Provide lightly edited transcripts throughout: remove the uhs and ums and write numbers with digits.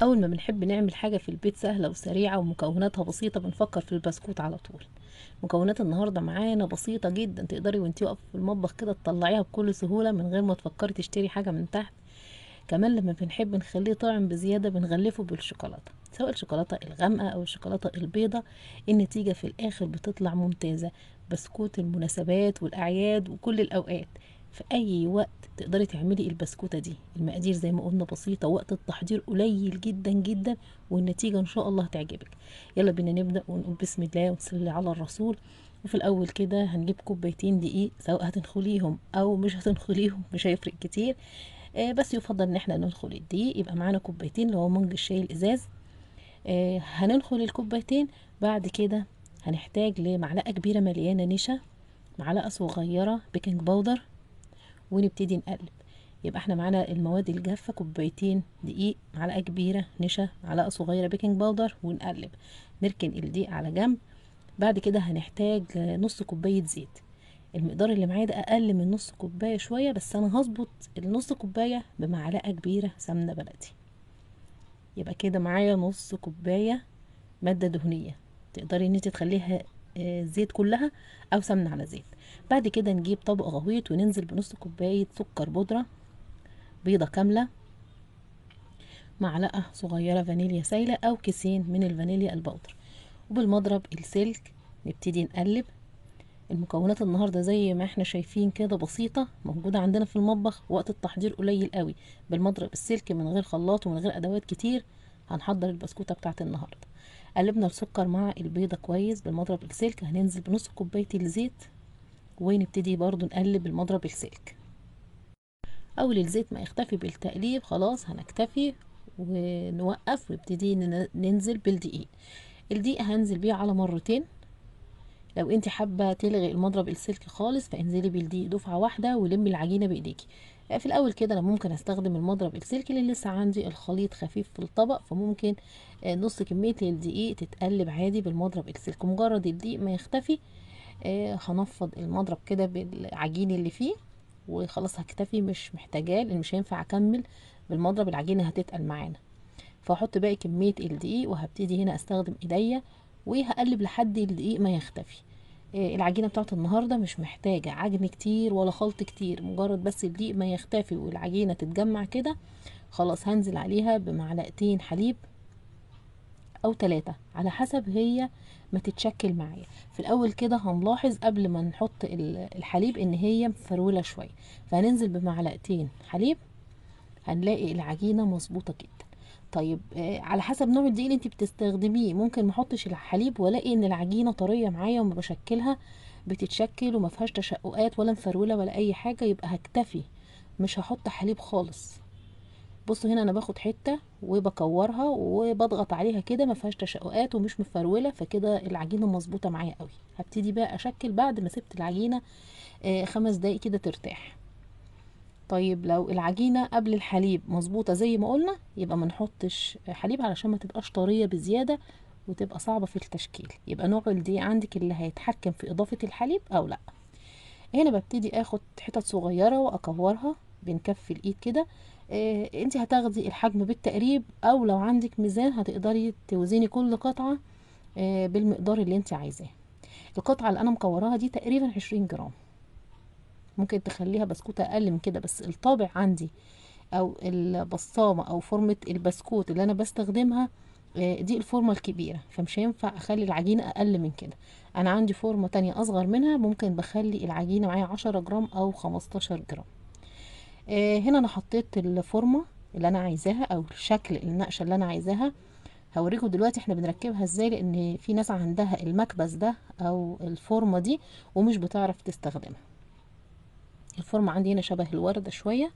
اول ما بنحب نعمل حاجه في البيت سهله وسريعه ومكوناتها بسيطه بنفكر في البسكوت على طول. مكونات النهارده معانا بسيطه جدا، تقدري وانتي واقفه في المطبخ كده تطلعيها بكل سهوله من غير ما تفكري تشتري حاجه من تحت. كمان لما بنحب نخليه طعم بزياده بنغلفه بالشوكولاته، سواء الشوكولاته الغامقه او الشوكولاته البيضه. النتيجه في الاخر بتطلع ممتازه. بسكوت المناسبات والاعياد وكل الاوقات، في اي وقت تقدري تعملي البسكوته دي. المقادير زي ما قلنا بسيطه، وقت التحضير قليل جدا جدا، والنتيجه ان شاء الله تعجبك. يلا بينا نبدا ونقول بسم الله ونصلي على الرسول. وفي الاول كده هنجيب كوبايتين دقيق، سواء هتنخليهم او مش هتنخليهم مش هيفرق كتير. بس يفضل ان احنا ندخل الدقيق، يبقى معانا كوبايتين اللي هو مج الشاي الازاز. هننخل الكوبايتين. بعد كده هنحتاج لمعلقه كبيره مليانه نشا، معلقه صغيره بيكنج باودر، ونبتدي نقلب. يبقى احنا معانا المواد الجافه كوبايتين دقيق، معلقه كبيره نشا، معلقه صغيره بيكنج باودر، ونقلب. نركن الدقيق على جنب. بعد كده هنحتاج نص كوبايه زيت. المقدار اللي معايا ده اقل من نص كوبايه شويه، بس انا هظبط النص كوبايه بمعلقه كبيره سمنه بلدي. يبقى كده معايا نص كوبايه ماده دهنيه. تقدري ان انت تخليها زيت كلها او سمنه على زيت. بعد كده نجيب طبق غويط وننزل بنص كوبايه سكر بودره، بيضه كامله، معلقه صغيره فانيليا سايله او كيسين من الفانيليا البودر، وبالمضرب السلك نبتدي نقلب. المكونات النهارده زي ما احنا شايفين كده بسيطة، موجودة عندنا في المطبخ، وقت التحضير قليل قوي. بالمضرب السلك من غير خلاط ومن غير ادوات كتير هنحضر البسكوتة بتاعت النهاردة. قلبنا السكر مع البيضة كويس بالمضرب السلك، هننزل بنص كوباية الزيت، ونبتدي برضو نقلب بالمضرب السلك. اول الزيت ما يختفي بالتقليب خلاص هنكتفي ونوقف، ونبتدي ننزل بالدقيق. الدقيق هنزل بيه على مرتين. لو انت حابه تلغي المضرب السلك خالص فانزلي بالدقيق دفعه واحده ولمي العجينه بايديكي. في الاول كده انا ممكن استخدم المضرب السلك اللي لسه عندي الخليط خفيف في الطبق، فممكن نص كميه الدقيق تتقلب عادي بالمضرب السلك. مجرد الدقيق ما يختفي هنفض المضرب كده بالعجين اللي فيه وخلاص هكتفي، مش محتاجاه لان مش هينفع اكمل بالمضرب، العجينه هتتقل معانا. فهحط باقي كميه الدقيق وهبتدي هنا استخدم ايديا وهقلب لحد الدقيق ما يختفي. العجينه بتاعت النهارده مش محتاجه عجن كتير ولا خلط كتير، مجرد بس الدقيق ما يختفي والعجينه تتجمع كده خلاص هنزل عليها بمعلقتين حليب او 3 على حسب هي ما تتشكل معايا. في الاول كده هنلاحظ قبل ما نحط الحليب ان هي مفروله شويه، فهننزل بمعلقتين حليب هنلاقي العجينه مظبوطه جدا. طيب على حسب نوع الدقيق اللي انت بتستخدميه، ممكن ما احطش الحليب والاقي ان العجينه طريه معايا وما بشكلها بتتشكل وما فيهاش تشققات ولا مفروله ولا اي حاجه، يبقى هكتفي مش هحط حليب خالص. بصوا هنا انا باخد حته وبكورها وبضغط عليها كده ما فيهاش تشققات ومش مفروله، فكده العجينه مظبوطه معايا قوي. هبتدي بقى اشكل بعد ما سبت العجينه 5 دقايق كده ترتاح. طيب لو العجينة قبل الحليب مظبوطة زي ما قلنا يبقى ما نحطش حليب علشان ما تبقاش طرية بزيادة وتبقى صعبة في التشكيل. يبقى نوع الدقيق عندك اللي هيتحكم في اضافة الحليب او لا. هنا ببتدي اخد حتت صغيرة واكورها بين كف الايد كده. انت هتاخدي الحجم بالتقريب، او لو عندك ميزان هتقدري توزني كل قطعة بالمقدار اللي انت عايزاه. القطعة اللي انا مكوراها دي تقريبا 20 جرام. ممكن تخليها بسكوتة اقل من كده، بس الطابع عندي او البصامة او فورمة البسكوت اللي انا بستخدمها دي الفورمة الكبيرة، فمش هينفع اخلي العجينة اقل من كده. انا عندي فورمة تانية اصغر منها ممكن بخلي العجينة معايا 10 جرام او 15 جرام. هنا انا حطيت الفورمة اللي انا عايزاها او الشكل النقشة اللي انا عايزاها. هوريكم دلوقتي احنا بنركبها ازاي، لان في ناس عندها المكبس ده او الفورمة دي ومش بتعرف تستخدمها. الفورمة عندي هنا شبه الوردة شوية،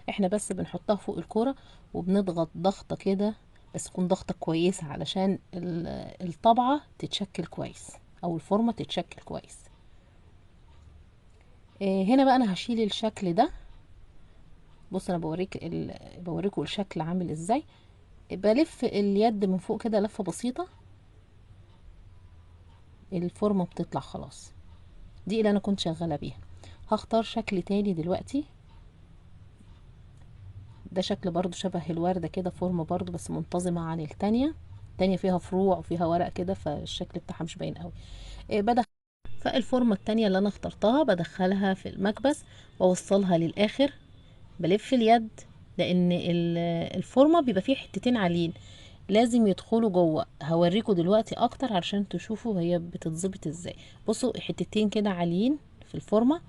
احنا بس بنحطها فوق الكرة وبنضغط ضغطة كده، بس تكون ضغطة كويسة علشان الطبعة تتشكل كويس او الفورمة تتشكل كويس. هنا بقى انا هشيل الشكل ده. بص انا بوريكم الشكل عامل ازاي. بلف اليد من فوق كده لفة بسيطة، الفورمة بتطلع خلاص. دي اللي انا كنت شغالة بيها. هختار شكل تاني دلوقتي ده شكل برضو شبه الوردة كده، فورمة برضو بس منتظمة عن التانية. التانية فيها فروع وفيها ورق كده، فالشكل بتاعها مش باين قوي. بدخل فالفورمة التانية اللي انا اخترتها بدخلها في المكبس واوصلها للاخر، بلف اليد، لان الفورمة بيبقى فيه حتتين عاليين لازم يدخلوا جوه. هوريكم دلوقتي اكتر علشان تشوفوا هي بتتظبط ازاي. بصوا حتتين كده عاليين في الفورمة،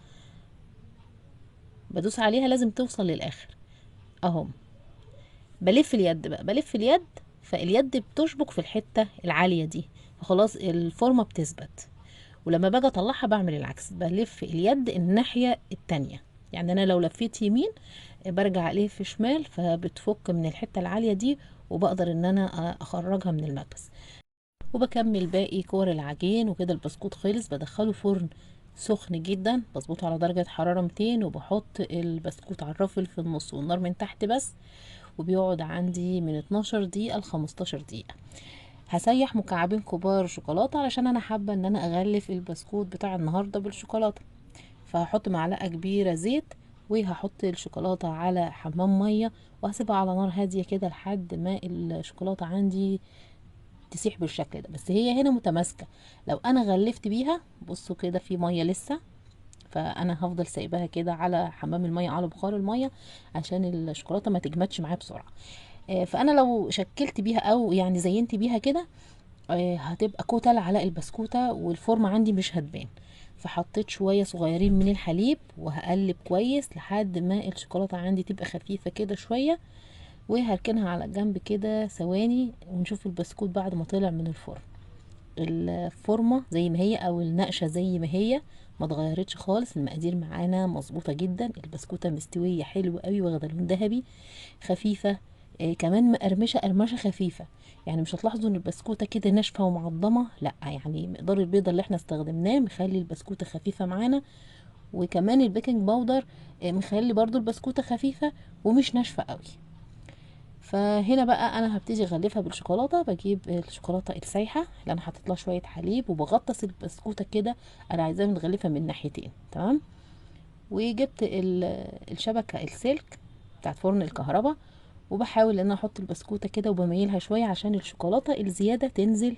بدوس عليها لازم توصل للاخر اهم. بلف اليد بقى، بلف اليد، فاليد بتشبك في الحتة العالية دي، فخلاص الفورمة بتثبت. ولما باجي اطلعها بعمل العكس، بلف اليد الناحية التانية. يعني انا لو لفيت يمين برجع الف شمال، فبتفك من الحتة العالية دي وبقدر ان انا اخرجها من المكبس. وبكمل باقي كور العجين. وكده البسكوت خلص، بدخله فرن سخن جدا، بظبطه على درجة حرارة 200، وبحط البسكوت على الرفل في النص والنار من تحت بس، وبيقعد عندي من 12 دقيقة ل 15 دقيقة. هسيح مكعبين كبار شوكولاتة علشان انا حابة ان انا اغلف البسكوت بتاع النهاردة بالشوكولاتة. فهحط معلقة كبيرة زيت، وهحط الشوكولاتة على حمام مية، وهسيبها على نار هادية كده لحد ما الشوكولاتة عندي تسيح بالشكل ده. بس هي هنا متماسكة. لو انا غلفت بيها، بصوا كده في مية لسه، فانا هفضل سايباها كده على حمام المية، على بخار المية، عشان الشوكولاتة ما تجمدش معايا بسرعة. فانا لو شكلت بيها او يعني زينت بيها كده، هتبقى كتل على البسكوتة والفورمة عندي مش هتبان. فحطيت شوية صغيرين من الحليب وهقلب كويس لحد ما الشوكولاتة عندي تبقى خفيفة كده شوية، وهركنها على جنب كده ثواني ونشوف البسكوت بعد ما طلع من الفرن. الفورمة زي ما هي او النقشة زي ما هي، ما اتغيرتش خالص. المقادير معانا مظبوطة جدا، البسكوتة مستوية حلو قوي، واخدة لون ذهبي، خفيفة. كمان مقرمشة قرمشة خفيفة. يعني مش هتلاحظوا ان البسكوتة كده ناشفة ومعضمة، لا، يعني مقدار البيضة اللي احنا استخدمناه مخلي البسكوتة خفيفة معانا. وكمان البيكنج باودر مخلي برضو البسكوتة خفيفة ومش ناشفة قوي. فهنا بقى انا هبتدي اغلفها بالشوكولاته. بجيب الشوكولاته السايحه اللي انا حاطط لها شويه حليب، وبغطس البسكوته كده، انا عايزاها متغلفه من ناحيتين تمام. وجبت الشبكه السلك بتاعت فرن الكهرباء، وبحاول ان انا احط البسكوته كده وبميلها شويه عشان الشوكولاته الزياده تنزل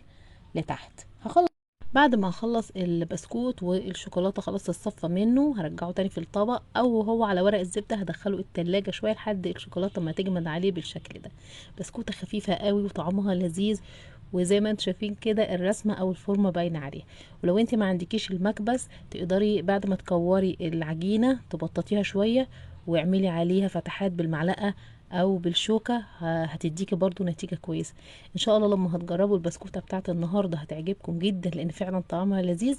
لتحت. هخلص بعد ما اخلص البسكوت والشوكولاته خلاص تصفى منه، هرجعه تاني في الطبق، او هو على ورق الزبده هدخله التلاجة شويه لحد الشوكولاته ما تجمد عليه بالشكل ده. بسكوته خفيفه قوي وطعمها لذيذ، وزي ما انتم شايفين كده الرسمه او الفورمه باينه عليها. ولو انت ما عندكيش المكبس، تقدري بعد ما تكوري العجينه تبططيها شويه واعملي عليها فتحات بالمعلقه او بالشوكة، هتديكي برضو نتيجة كويسة ان شاء الله. لما هتجربوا البسكوتة بتاعت النهاردة هتعجبكم جدا، لان فعلا طعمها لذيذ.